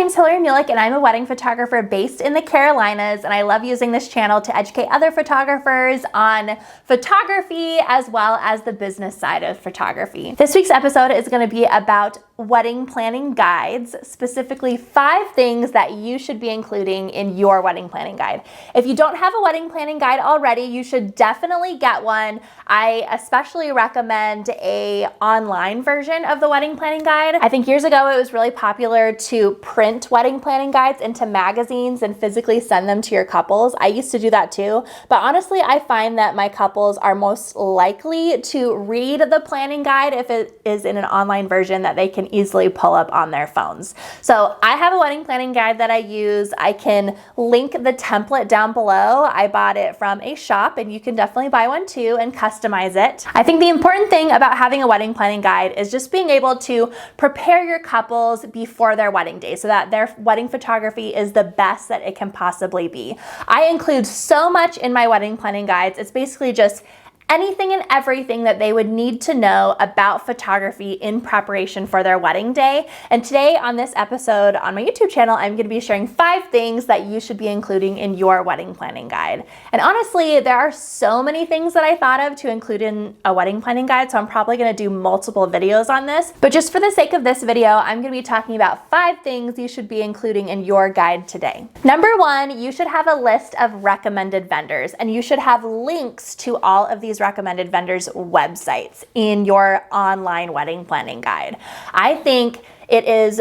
name's Hillary Mulick, and I'm a wedding photographer based in the Carolinas, and I love using this channel to educate other photographers on photography as well as the business side of photography. This week's episode is going to be about wedding planning guides, specifically 5 things that you should be including in your wedding planning guide. If you don't have a wedding planning guide already, you should definitely get one. I especially recommend an online version of the wedding planning guide. I think years ago it was really popular to print wedding planning guides into magazines and physically send them to your couples. I used to do that too, but honestly I find that my couples are most likely to read the planning guide if it is in an online version that they can easily pull up on their phones. So I have a wedding planning guide that I use. I can link the template down below. I bought it from a shop, and you can definitely buy one too and customize it. I think the important thing about having a wedding planning guide is just being able to prepare your couples before their wedding day so that their wedding photography is the best that it can possibly be. I include so much in my wedding planning guides. It's basically just anything and everything that they would need to know about photography in preparation for their wedding day. And today on this episode on my YouTube channel, I'm going to be sharing 5 things that you should be including in your wedding planning guide. And honestly, there are so many things that I thought of to include in a wedding planning guide, so I'm probably going to do multiple videos on this. But just for the sake of this video, I'm going to be talking about 5 things you should be including in your guide today. Number 1, you should have a list of recommended vendors, and you should have links to all of these recommended vendors' websites in your online wedding planning guide. I think it is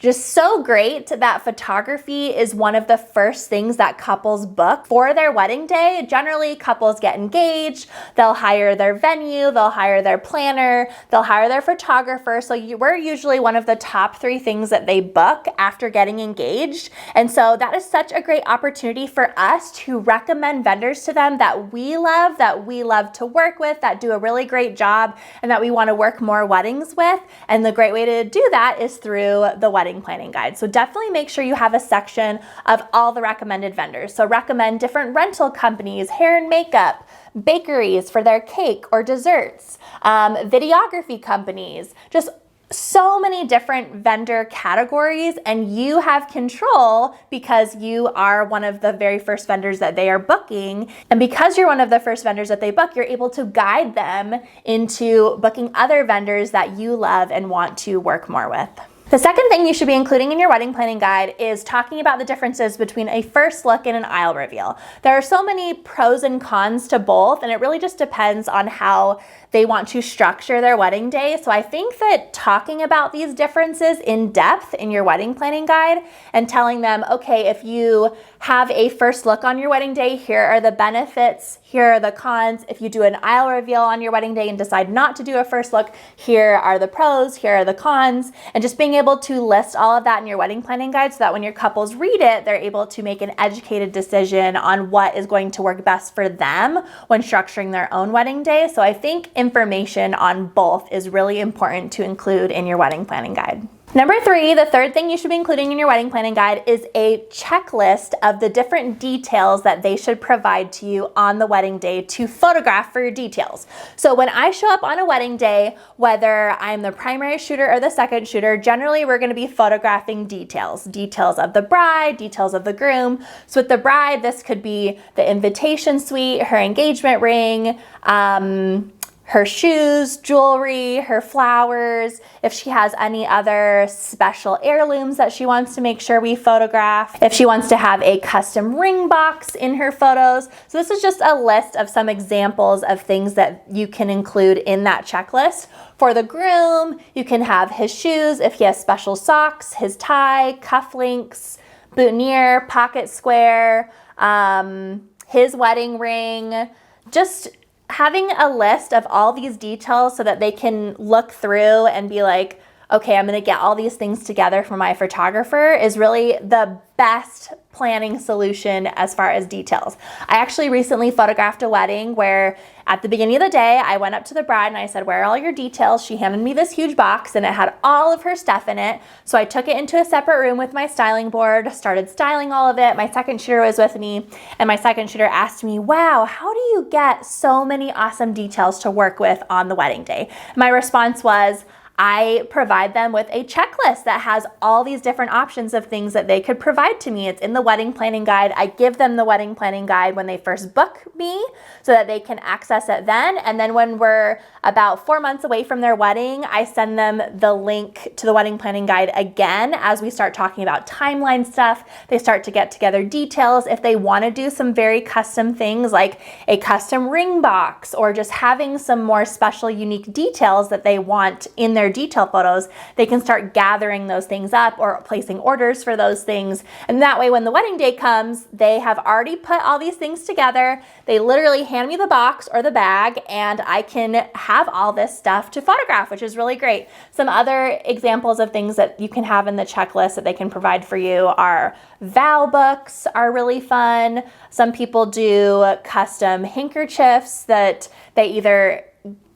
just so great that photography is one of the first things that couples book for their wedding day. Generally, couples get engaged, they'll hire their venue, they'll hire their planner, they'll hire their photographer. So we're usually one of the top 3 things that they book after getting engaged. And so that is such a great opportunity for us to recommend vendors to them that we love to work with, that do a really great job, and that we want to work more weddings with. And the great way to do that is through the wedding planning guide. So definitely make sure you have a section of all the recommended vendors. So recommend different rental companies, hair and makeup, bakeries for their cake or desserts, videography companies, just so many different vendor categories, and you have control because you are one of the very first vendors that they are booking. And because you're one of the first vendors that they book, you're able to guide them into booking other vendors that you love and want to work more with. The second thing you should be including in your wedding planning guide is talking about the differences between a first look and an aisle reveal. There are so many pros and cons to both, and it really just depends on how they want to structure their wedding day. So I think that talking about these differences in depth in your wedding planning guide and telling them, okay, if you have a first look on your wedding day, here are the benefits, here are the cons. If you do an aisle reveal on your wedding day and decide not to do a first look, here are the pros, here are the cons, and just being able to list all of that in your wedding planning guide so that when your couples read it, they're able to make an educated decision on what is going to work best for them when structuring their own wedding day. So I think information on both is really important to include in your wedding planning guide. Number 3, the third thing you should be including in your wedding planning guide is a checklist of the different details that they should provide to you on the wedding day to photograph for your details. So when I show up on a wedding day, whether I'm the primary shooter or the second shooter, generally we're going to be photographing details of the bride, details of the groom. So with the bride, this could be the invitation suite, her engagement ring, her shoes, jewelry, her flowers, if she has any other special heirlooms that she wants to make sure we photograph, if she wants to have a custom ring box in her photos. So this is just a list of some examples of things that you can include in that checklist. For the groom, you can have his shoes, if he has special socks, his tie, cufflinks, boutonniere, pocket square, his wedding ring, just having a list of all these details so that they can look through and be like, okay, I'm going to get all these things together for my photographer is really the best planning solution as far as details. I actually recently photographed a wedding where at the beginning of the day, I went up to the bride and I said, where are all your details? She handed me this huge box and it had all of her stuff in it. So I took it into a separate room with my styling board, started styling all of it. My second shooter was with me, and my second shooter asked me, wow, how do you get so many awesome details to work with on the wedding day? My response was, I provide them with a checklist that has all these different options of things that they could provide to me. It's in the wedding planning guide. I give them the wedding planning guide when they first book me so that they can access it then. And then when we're about 4 months away from their wedding, I send them the link to the wedding planning guide again as we start talking about timeline stuff. They start to get together details. If they want to do some very custom things like a custom ring box or just having some more special, unique details that they want in their detail photos, they can start gathering those things up or placing orders for those things. And that way, when the wedding day comes, they have already put all these things together. They literally hand me the box or the bag, and I can have all this stuff to photograph, which is really great. Some other examples of things that you can have in the checklist that they can provide for you are vow books are really fun. Some people do custom handkerchiefs that they either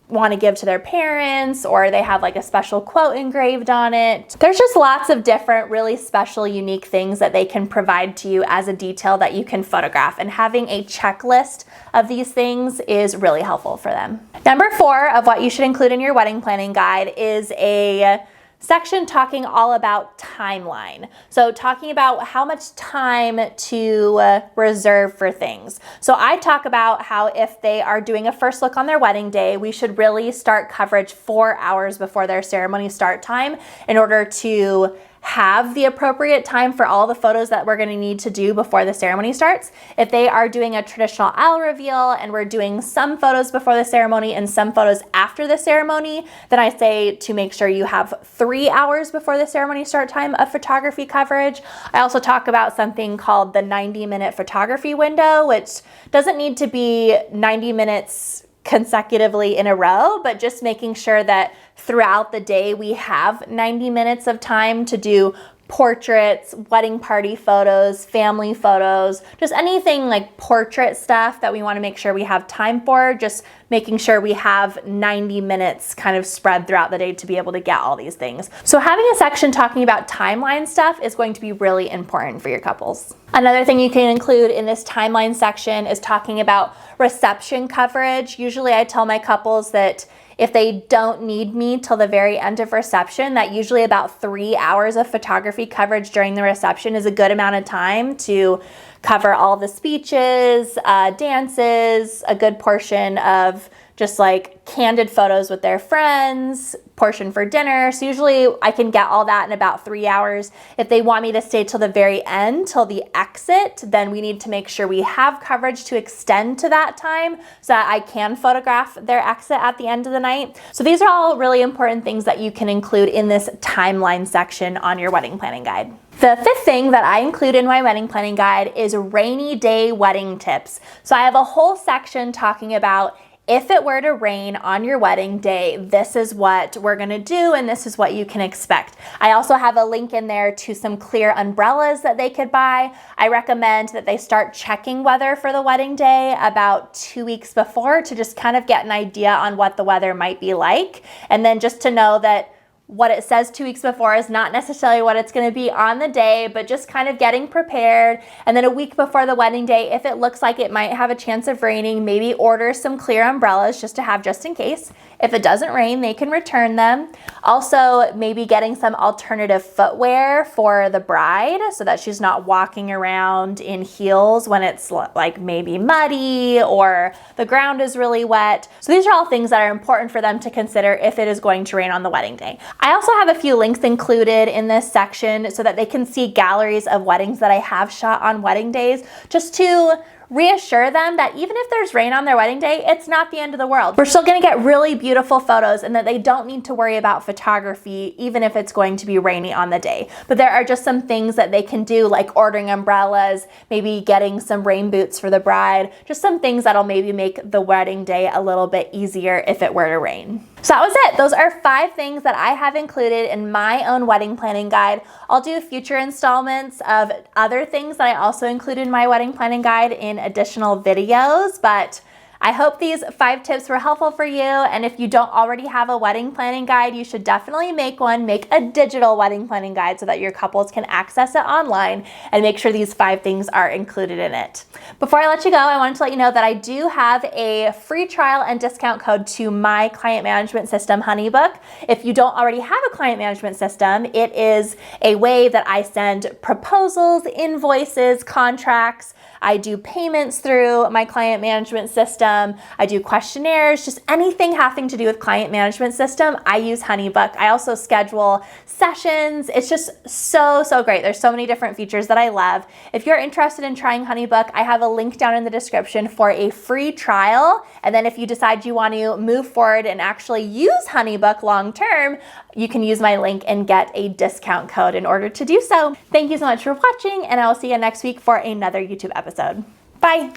want to give to their parents or they have like a special quote engraved on it. There's just lots of different really special, unique things that they can provide to you as a detail that you can photograph, and having a checklist of these things is really helpful for them. Number 4 of what you should include in your wedding planning guide is a section talking all about timeline. So talking about how much time to reserve for things. So I talk about how if they are doing a first look on their wedding day, we should really start coverage 4 hours before their ceremony start time in order to have the appropriate time for all the photos that we're going to need to do before the ceremony starts. If they are doing a traditional aisle reveal and we're doing some photos before the ceremony and some photos after the ceremony, then I say to make sure you have 3 hours before the ceremony start time of photography coverage. I also talk about something called the 90-minute photography window, which doesn't need to be 90 minutes consecutively in a row, but just making sure that throughout the day we have 90 minutes of time to do portraits, wedding party photos, family photos, just anything like portrait stuff that we want to make sure we have time for, just making sure we have 90 minutes kind of spread throughout the day to be able to get all these things. So having a section talking about timeline stuff is going to be really important for your couples. Another thing you can include in this timeline section is talking about reception coverage. Usually I tell my couples that if they don't need me till the very end of reception, that usually about 3 hours of photography coverage during the reception is a good amount of time to cover all the speeches, dances, a good portion of just like candid photos with their friends, portion for dinner. So usually I can get all that in about 3 hours. If they want me to stay till the very end, till the exit, then we need to make sure we have coverage to extend to that time so that I can photograph their exit at the end of the night. So these are all really important things that you can include in this timeline section on your wedding planning guide. The 5th thing that I include in my wedding planning guide is rainy day wedding tips. So I have a whole section talking about if it were to rain on your wedding day, this is what we're gonna do and this is what you can expect. I also have a link in there to some clear umbrellas that they could buy. I recommend that they start checking weather for the wedding day about 2 weeks before to just kind of get an idea on what the weather might be like. And then just to know that what it says 2 weeks before is not necessarily what it's going to be on the day, but just kind of getting prepared. And then a week before the wedding day, if it looks like it might have a chance of raining, maybe order some clear umbrellas just to have just in case. If it doesn't rain, they can return them. Also, maybe getting some alternative footwear for the bride so that she's not walking around in heels when it's like maybe muddy or the ground is really wet. So these are all things that are important for them to consider if it is going to rain on the wedding day. I also have a few links included in this section so that they can see galleries of weddings that I have shot on wedding days, just to reassure them that even if there's rain on their wedding day, it's not the end of the world. We're still gonna get really beautiful photos and that they don't need to worry about photography even if it's going to be rainy on the day. But there are just some things that they can do, like ordering umbrellas, maybe getting some rain boots for the bride, just some things that'll maybe make the wedding day a little bit easier if it were to rain. So that was it. Those are 5 things that I have included in my own wedding planning guide. I'll do future installments of other things that I also include in my wedding planning guide in additional videos, but I hope these 5 tips were helpful for you, and if you don't already have a wedding planning guide, you should definitely make one. Make a digital wedding planning guide so that your couples can access it online, and make sure these 5 things are included in it. Before I let you go, I wanted to let you know that I do have a free trial and discount code to my client management system, Honeybook. If you don't already have a client management system, it is a way that I send proposals, invoices, contracts. I do payments through my client management system. I do questionnaires, just anything having to do with client management system. I use Honeybook. I also schedule sessions. It's just so great. There's so many different features that I love. If you're interested in trying Honeybook, I have a link down in the description for a free trial. And then if you decide you want to move forward and actually use Honeybook long term, you can use my link and get a discount code in order to do so. Thank you so much for watching, and I will see you next week for another YouTube episode. Bye.